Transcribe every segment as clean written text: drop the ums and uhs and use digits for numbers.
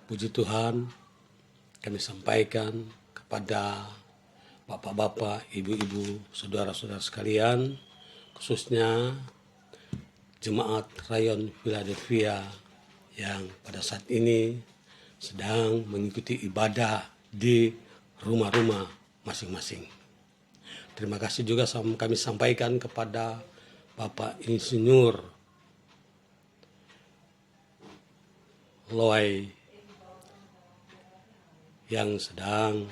Puji Tuhan, kami sampaikan kepada bapak-bapak, ibu-ibu, saudara-saudara sekalian, khususnya Jemaat Rayon Philadelphia yang pada saat ini sedang mengikuti ibadah di rumah-rumah masing-masing. Terima kasih juga kami sampaikan kepada Bapak Insinyur Loy yang sedang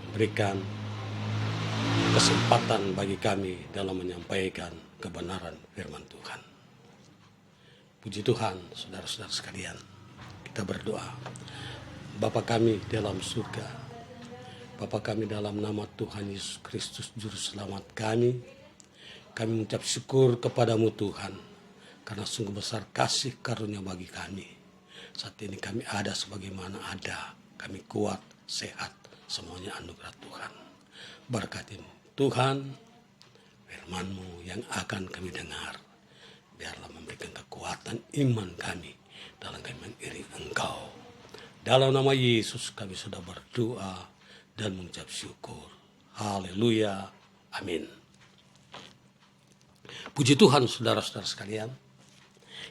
memberikan kesempatan bagi kami dalam menyampaikan kebenaran firman Tuhan. Puji Tuhan, saudara-saudara sekalian, kita berdoa. Bapa kami dalam surga, Bapa kami dalam nama Tuhan Yesus Kristus Juru Selamat kami mengucap syukur kepadamu Tuhan, karena sungguh besar kasih karunia bagi kami. Saat ini kami ada sebagaimana ada, kami kuat, sehat, semuanya anugerah Tuhan. Berkatin Tuhan, firman-Mu yang akan kami dengar, biarlah memberikan kekuatan iman kami dalam kami mengiring Engkau. Dalam nama Yesus kami sudah berdoa dan mengucap syukur. Haleluya, amin. Puji Tuhan, saudara-saudara sekalian.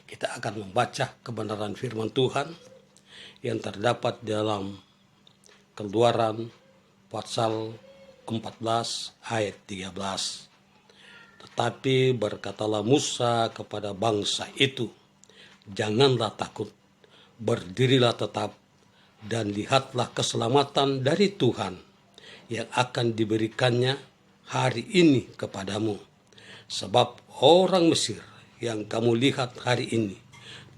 Kita akan membaca kebenaran firman Tuhan yang terdapat dalam Keluaran pasal 14 ayat 13. Tetapi berkatalah Musa kepada bangsa itu, janganlah takut, berdirilah tetap, dan lihatlah keselamatan dari Tuhan yang akan diberikannya hari ini kepadamu. Sebab orang Mesir yang kamu lihat hari ini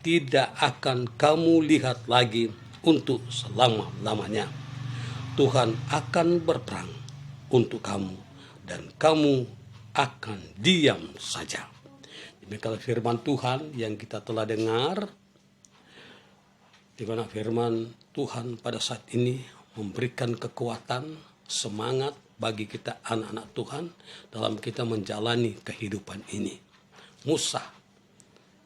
tidak akan kamu lihat lagi untuk selama-lamanya. Tuhan akan berperang untuk kamu dan kamu akan diam saja. Demikianlah firman Tuhan yang kita telah dengar, di mana firman Tuhan pada saat ini memberikan kekuatan, semangat bagi kita anak-anak Tuhan dalam kita menjalani kehidupan ini. Musa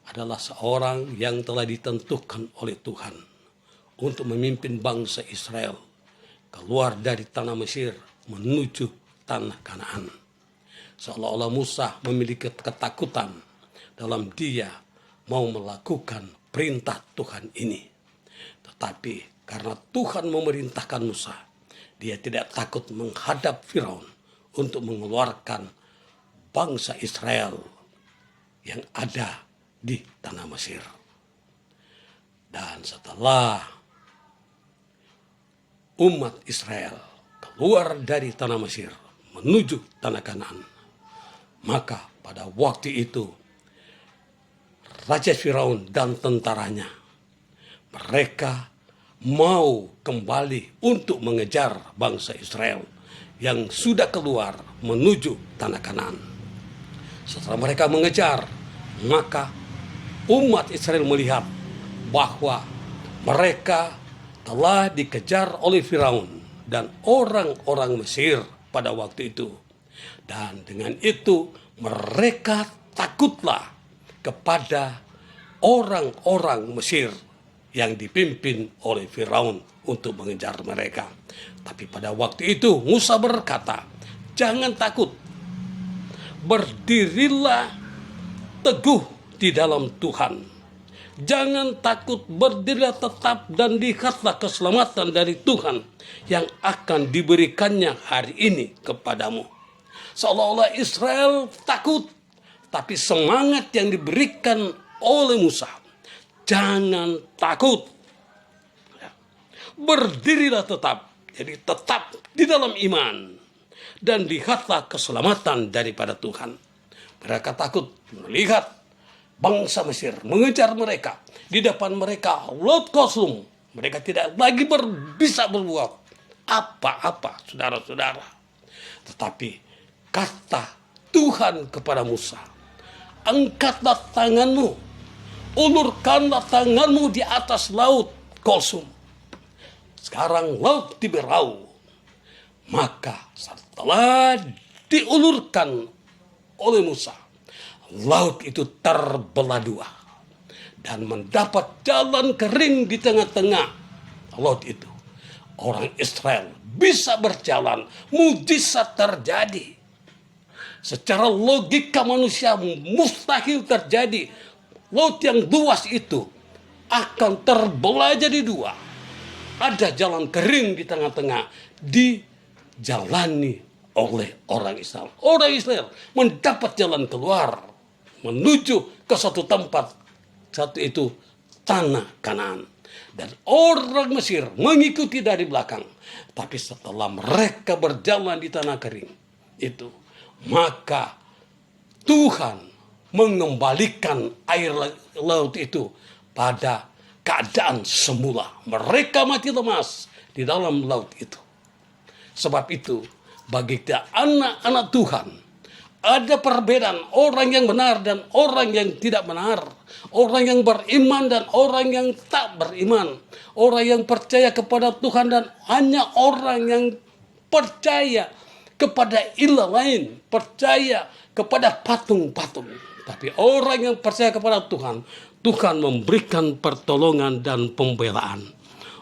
adalah seorang yang telah ditentukan oleh Tuhan untuk memimpin bangsa Israel keluar dari tanah Mesir menuju tanah Kanaan. Seolah-olah Musa memiliki ketakutan dalam dia mau melakukan perintah Tuhan ini. Tetapi karena Tuhan memerintahkan Musa, dia tidak takut menghadap Firaun untuk mengeluarkan bangsa Israel yang ada di tanah Mesir. Dan setelah umat Israel keluar dari tanah Mesir menuju tanah Kanaan, maka pada waktu itu Raja Firaun dan tentaranya, mereka mau kembali untuk mengejar bangsa Israel yang sudah keluar menuju tanah Kanaan. Setelah mereka mengejar, maka umat Israel melihat bahwa mereka telah dikejar oleh Firaun dan orang-orang Mesir pada waktu itu. Dan dengan itu mereka takutlah kepada orang-orang Mesir yang dipimpin oleh Firaun untuk mengejar mereka. Tapi pada waktu itu Musa berkata, jangan takut, berdirilah teguh di dalam Tuhan. Jangan takut, berdirilah tetap dan lihatlah keselamatan dari Tuhan yang akan diberikannya hari ini kepadamu. Seolah-olah Israel takut, tapi semangat yang diberikan oleh Musa, jangan takut, berdirilah tetap. Jadi tetap di dalam iman dan lihatlah keselamatan daripada Tuhan. Mereka takut melihat bangsa Mesir mengejar mereka. Di depan mereka laut kosong. Mereka tidak lagi bisa berbuat apa-apa, saudara-saudara. Tetapi kata Tuhan kepada Musa, angkatlah tanganmu, ulurkanlah tanganmu di atas laut kosong. Sekarang laut diberau. Maka setelah diulurkan oleh Musa, laut itu terbelah dua. dan mendapat jalan kering di tengah-tengah laut itu. Orang Israel bisa berjalan, mujizat terjadi. Secara logika manusia mustahil terjadi. Laut yang luas itu akan terbelah jadi dua. Ada jalan kering di tengah-tengah, dijalani oleh orang Israel. Orang Israel mendapat jalan keluar menuju ke suatu tempat. Satu itu tanah Kanaan. Dan orang Mesir mengikuti dari belakang. Tapi setelah mereka berjalan di tanah kering itu, maka Tuhan mengembalikan air laut itu pada keadaan semula. Mereka mati lemas di dalam laut itu. Sebab itu, bagi kita anak-anak Tuhan, ada perbedaan orang yang benar dan orang yang tidak benar. Orang yang beriman dan orang yang tak beriman. Orang yang percaya kepada Tuhan dan hanya orang yang percaya kepada ilah lain. Percaya kepada patung-patung. Tapi orang yang percaya kepada Tuhan, Tuhan memberikan pertolongan dan pembelaan.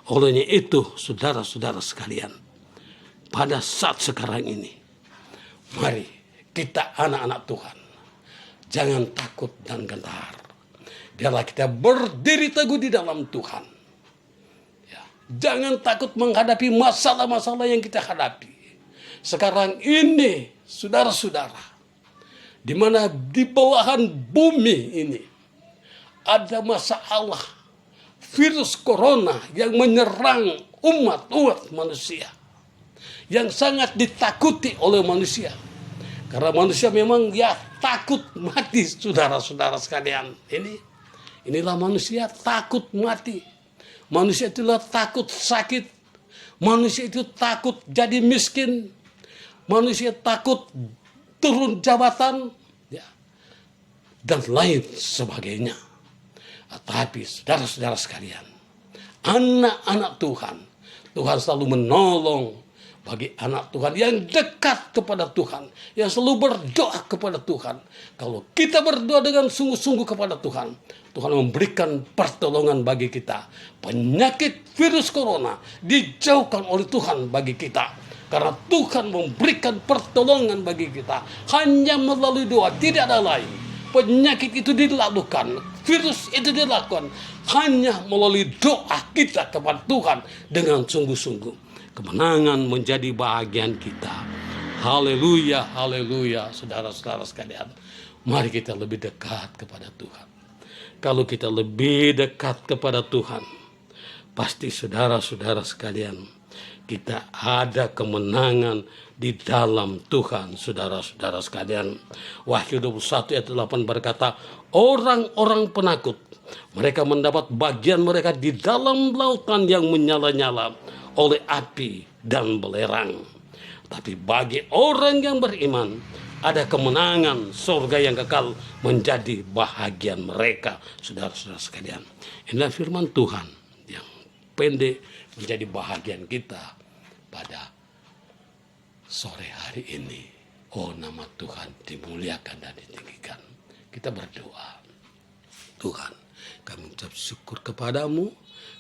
Olehnya itu, saudara-saudara sekalian, pada saat sekarang ini, mari kita anak-anak Tuhan, jangan takut dan gentar. Biarlah kita berdiri teguh di dalam Tuhan. Ya, jangan takut menghadapi masalah-masalah yang kita hadapi. Sekarang ini, saudara-saudara, di mana di belahan bumi ini ada masalah virus corona yang menyerang umat manusia, yang sangat ditakuti oleh manusia. Karena manusia memang takut mati, saudara-saudara sekalian. Inilah manusia takut mati. Manusia itulah takut sakit. Manusia itu takut jadi miskin. Manusia takut turun jabatan, ya, dan lain sebagainya. Tapi saudara-saudara sekalian, anak-anak Tuhan, Tuhan selalu menolong bagi anak Tuhan yang dekat kepada Tuhan, yang selalu berdoa kepada Tuhan. Kalau kita berdoa dengan sungguh-sungguh kepada Tuhan, Tuhan memberikan pertolongan bagi kita. Penyakit virus corona dijauhkan oleh Tuhan bagi kita. Karena Tuhan memberikan pertolongan bagi kita hanya melalui doa, tidak ada lain. Penyakit itu dilakukan, virus itu dilakukan hanya melalui doa kita kepada Tuhan dengan sungguh-sungguh. Kemenangan menjadi bahagian kita. Haleluya, haleluya, saudara-saudara sekalian. Mari kita lebih dekat kepada Tuhan. Kalau kita lebih dekat kepada Tuhan, pasti saudara-saudara sekalian, kita ada kemenangan di dalam Tuhan, saudara-saudara sekalian. Wahyu 21 ayat 8 berkata, orang-orang penakut, mereka mendapat bagian mereka di dalam lautan yang menyala-nyala oleh api dan belerang. Tapi bagi orang yang beriman, ada kemenangan surga yang kekal menjadi bahagian mereka, saudara-saudara sekalian. Inilah firman Tuhan yang pendek menjadi bahagian kita pada sore hari ini. Oh, nama Tuhan dimuliakan dan ditinggikan. Kita berdoa. Tuhan, kami ucap syukur kepadamu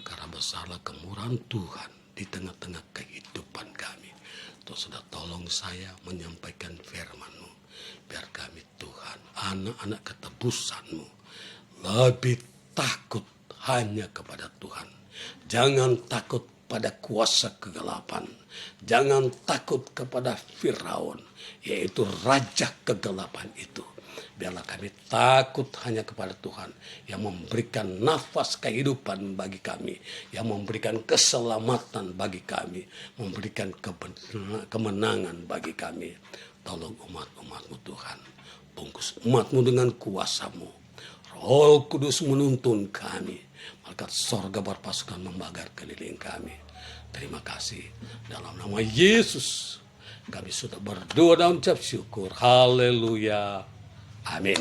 karena besarlah kemurahan Tuhan di tengah-tengah kehidupan kami. Tuhan sudah tolong saya menyampaikan firman-Mu. Biar kami Tuhan, anak-anak ketebusan-Mu, lebih takut hanya kepada Tuhan. Jangan takut pada kuasa kegelapan. Jangan takut kepada Firaun, yaitu raja kegelapan itu. Biarlah kami takut hanya kepada Tuhan yang memberikan nafas kehidupan bagi kami, yang memberikan keselamatan bagi kami, memberikan kemenangan bagi kami. Tolong umat-umat-Mu Tuhan, bungkus umat-Mu dengan kuasa-Mu. Roh Kudus menuntun kami, malaikat sorga berpasukan membakar keliling kami. Terima kasih, dalam nama Yesus kami sudah berdoa dan ucap syukur. Haleluya. Amin.